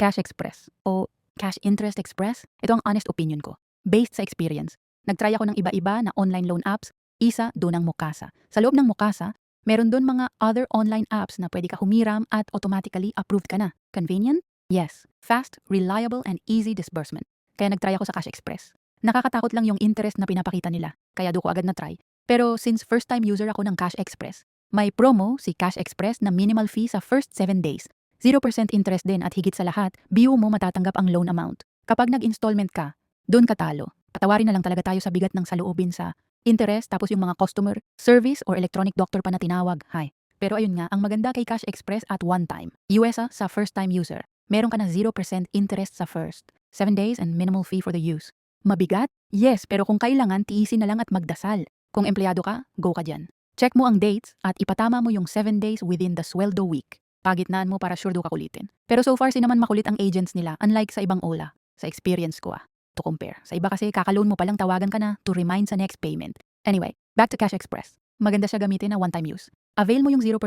Cash Express o Cash Interest Express, ito ang honest opinion ko. Based sa experience. Nagtry ako ng iba-iba na online loan apps, isa doon ang Mukasa. Sa loob ng Mukasa, meron doon mga other online apps na pwede ka humiram at automatically approved ka na. Convenient? Yes. Fast, reliable, and easy disbursement. Kaya nagtry ako sa Cash Express. Nakakatakot lang yung interest na pinapakita nila, kaya doon ko agad na-try. Pero since first time user ako ng Cash Express, may promo si Cash Express na minimal fee sa first 7 days. 0% interest din at higit sa lahat, biu mo matatanggap ang loan amount. Kapag nag-installment ka, doon ka talo. Patawarin na lang talaga tayo sa bigat ng saloobin sa interest tapos yung mga customer service or electronic doctor pa na tinawag. Hay. Pero ayun nga, ang maganda kay Cash Express at one time. USA sa first time user. Meron ka na 0% interest sa first 7 days and minimal fee for the use. Mabigat? Yes, pero kung kailangan, tiisin na lang at magdasal. Kung empleyado ka, go ka dyan. Check mo ang dates at ipatama mo yung 7 days within the sweldo week. Pagitnaan mo para sure do ka kulitin. Pero so far, sinaman makulit ang agents nila unlike sa ibang OLA. Sa experience ko to compare. Sa iba kasi kakaloan mo palang tawagan ka na to remind sa next payment. Anyway, back to Cash Express. Maganda siya gamitin na one-time use. Avail mo yung 0%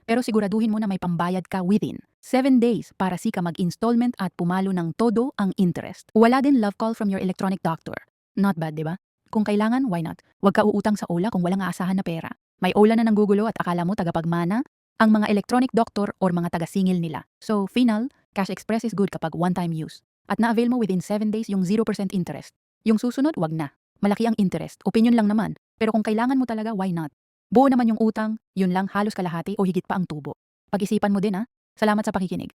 pero siguraduhin mo na may pambayad ka within 7 days para sika mag-installment at pumalo ng todo ang interest. Wala din love call from your electronic doctor. Not bad, di ba? Kung kailangan, why not? Huwag ka uutang sa OLA kung walang aasahan na pera. May OLA na ng gugulo at akala mo tagapagmana ang mga electronic doctor or mga taga-singil nila. So, final, Cash Express is good kapag one-time use. At na-avail mo within 7 days yung 0% interest. Yung susunod, wag na. Malaki ang interest. Opinion lang naman. Pero kung kailangan mo talaga, why not? Buo naman yung utang, yun lang halos kalahati o higit pa ang tubo. Pag-isipan mo din Salamat sa pakikinig.